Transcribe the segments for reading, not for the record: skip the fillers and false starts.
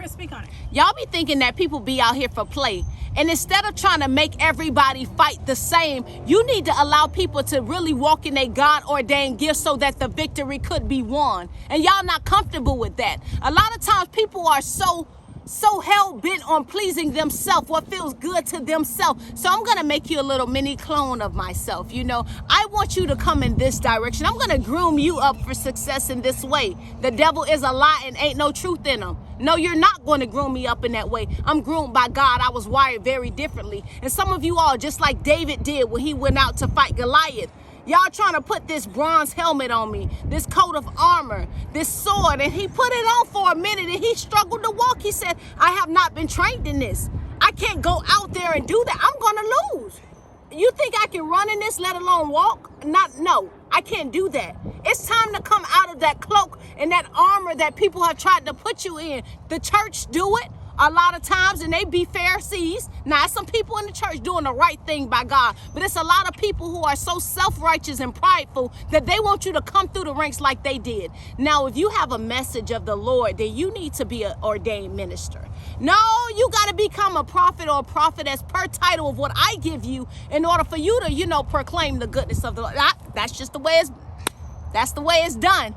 Chris, speak on it. Y'all be thinking that people be out here for play. And instead of trying to make everybody fight the same, you need to allow people to really walk in their God-ordained gifts so that the victory could be won. And y'all not comfortable with that. A lot of times people are so hell-bent on pleasing themselves, what feels good to themselves. So I'm going to make you a little mini clone of myself. You know, I want you to come in this direction. I'm going to groom you up for success in this way. The devil is a lie and ain't no truth in him. No, you're not going to groom me up in that way. I'm groomed by God. I was wired very differently. And some of you all, just like David did when he went out to fight Goliath, y'all trying to put this bronze helmet on me, this coat of armor, this sword, and he put it on for a minute and he struggled to walk. He said, I have not been trained in this. I can't go out there and do that. I'm going to lose. You think I can run in this, let alone walk? No, I can't do that. It's time to come out of that cloak and that armor that people have tried to put you in. The church do it a lot of times, and they be Pharisees. Now, some people in the church doing the right thing by God, but it's a lot of people who are so self-righteous and prideful that they want you to come through the ranks like they did. Now, if you have a message of the Lord, then you need to be an ordained minister. No, you got to become a prophet or a prophetess per title of what I give you in order for you to, proclaim the goodness of the Lord. That's just the way it's done.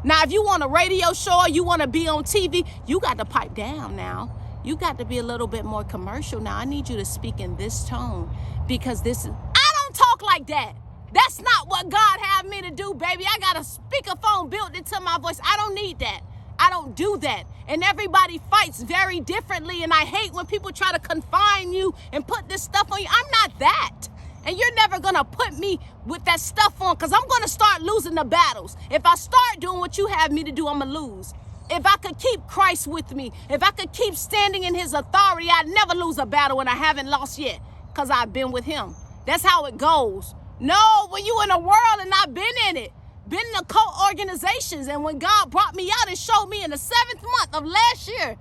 Now, if you want a radio show or you want to be on TV, you got to pipe down now. You got to be a little bit more commercial. Now, I need you to speak in this tone because I don't talk like that. That's not what God had me to do, baby. I got a speakerphone built into my voice. I don't need that. I don't do that. And everybody fights very differently. And I hate when people try to confine you and put this stuff on you. I'm not that. And you're never going to put me with that stuff on because I'm going to start losing the battles. If I start doing what you have me to do, I'm going to lose. If I could keep Christ with me, if I could keep standing in his authority, I'd never lose a battle, and I haven't lost yet because I've been with him. That's how it goes. No, when you in the world and I've been in it, been in the cult organizations, and when God brought me out and showed me in the 7th month of last year,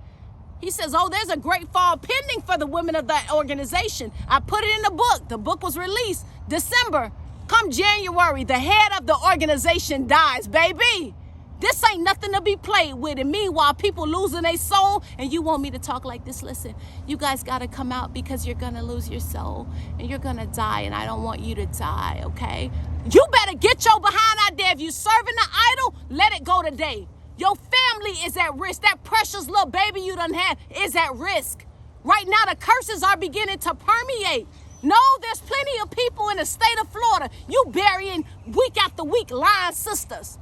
he says, oh, there's a great fall pending for the women of that organization. I put it in the book. The book was released December. Come January, the head of the organization dies, baby. This ain't nothing to be played with. And meanwhile, people losing their soul, and you want me to talk like this. Listen, you guys got to come out because you're going to lose your soul and you're going to die, and I don't want you to die, okay? You better get your behind out there. If you serving the idol, let it go today. Your family is at risk. That precious little baby you done had is at risk. Right now, the curses are beginning to permeate. No, there's plenty of people in the state of Florida. You burying week after week lying sisters.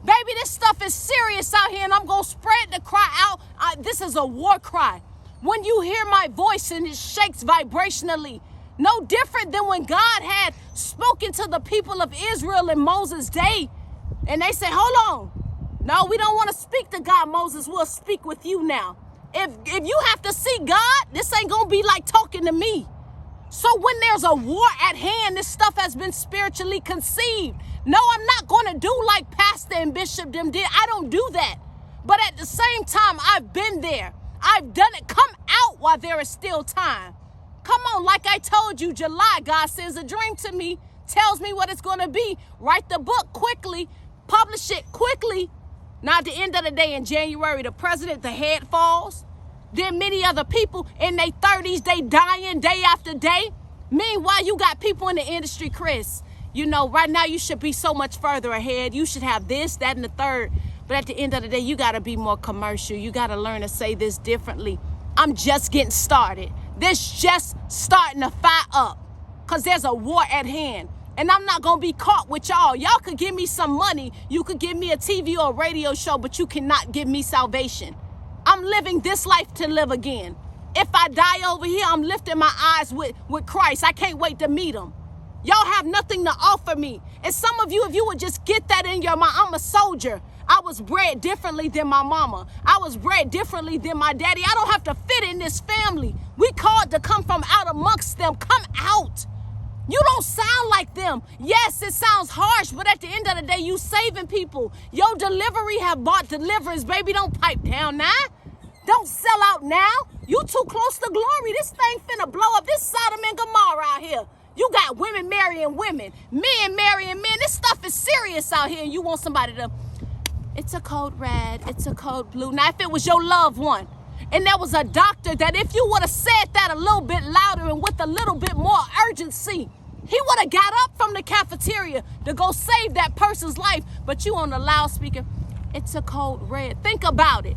Baby, this stuff is serious out here, and I'm going to spread the cry out. This is a war cry. When you hear my voice and it shakes vibrationally, no different than when God had spoken to the people of Israel in Moses' day. And they say, hold on. No, we don't want to speak to God, Moses. We'll speak with you now. If you have to see God, this ain't going to be like talking to me. So when there's a war at hand, this stuff has been spiritually conceived. No, I'm not going to do like Pastor and Bishop them did. I don't do that. But at the same time, I've been there. I've done it. Come out while there is still time. Come on, like I told you, July, God sends a dream to me, tells me what it's going to be. Write the book quickly, publish it quickly. Now, at the end of the day, in January, the president, the head falls. Then many other people in their 30s, they dying day after day. Meanwhile, you got people in the industry, Chris. Right now you should be so much further ahead. You should have this, that, and the third. But at the end of the day, you got to be more commercial. You got to learn to say this differently. I'm just getting started. This just starting to fire up because there's a war at hand. And I'm not going to be caught with y'all. Y'all could give me some money. You could give me a TV or a radio show, but you cannot give me salvation. I'm living this life to live again. If I die over here, I'm lifting my eyes with Christ. I can't wait to meet him. Y'all have nothing to offer me. And some of you, if you would just get that in your mind, I'm a soldier. I was bred differently than my mama. I was bred differently than my daddy. I don't have to fit in this family. We called to come from out amongst them. Come out. You don't sound like them. Yes, it sounds harsh, but at the end of the day, you saving people. Your delivery have bought deliverance, baby. Don't pipe down now. Don't sell out now. You too close to glory. This thing finna blow up. This Sodom and Gomorrah out here. You got women marrying women, men marrying men. This stuff is serious out here, and you want somebody to, it's a code red, it's a code blue. Now, if it was your loved one, And there was a doctor that if you would have said that a little bit louder and with a little bit more urgency, he would have got up from the cafeteria to go save that person's life. But you on the loudspeaker, it's a code red. Think about it.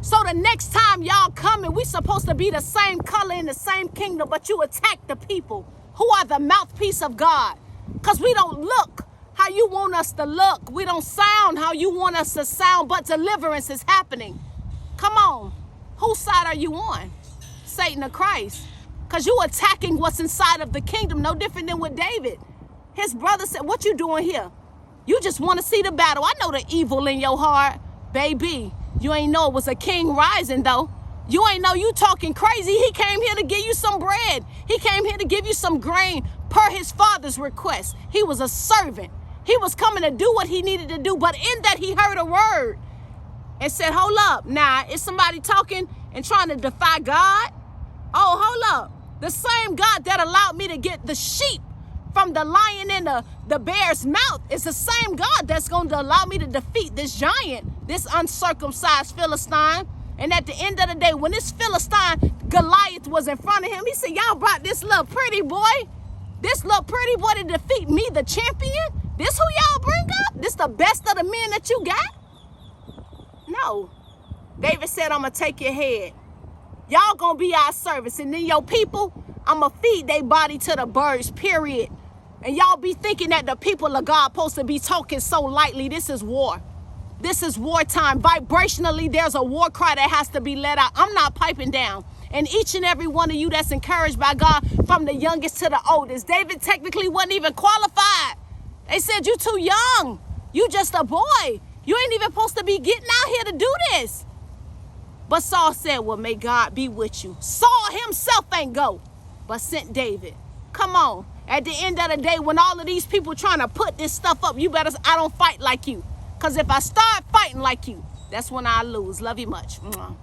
So the next time y'all come and we supposed to be the same color in the same kingdom, but you attack the people who are the mouthpiece of God. Because we don't look how you want us to look. We don't sound how you want us to sound, but deliverance is happening. Come on. Whose side are you on? Satan or Christ? Because you attacking what's inside of the kingdom, no different than with David. His brother said, what you doing here? You just want to see the battle. I know the evil in your heart, baby. You ain't know it was a king rising, though. You ain't know you talking crazy. He came here to give you some bread. He came here to give you some grain per his father's request. He was a servant. He was coming to do what he needed to do. But in that, he heard a word and said, hold up. Now, is somebody talking and trying to defy God? Oh, hold up. The same God that allowed me to get the sheep from the lion in the bear's mouth is the same God that's going to allow me to defeat this giant, this uncircumcised Philistine. And at the end of the day, when this Philistine Goliath was in front of him, he said, y'all brought this little pretty boy to defeat me, the champion? This who y'all bring up? This the best of the men that you got? No. David said, I'm going to take your head. Y'all going to be our service. And then your people, I'm going to feed their body to the birds, period. And y'all be thinking that the people of God supposed to be talking so lightly. This is war. This is wartime. Vibrationally, there's a war cry that has to be let out. I'm not piping down. And each and every one of you that's encouraged by God, from the youngest to the oldest. David technically wasn't even qualified. They said, you too young. You just a boy. You ain't even supposed to be getting out here to do this. But Saul said, well, may God be with you. Saul himself ain't go, but sent David. Come on. At the end of the day, when all of these people trying to put this stuff up, you better, I don't fight like you. Because if I start fighting like you, that's when I lose. Love you much. Mwah.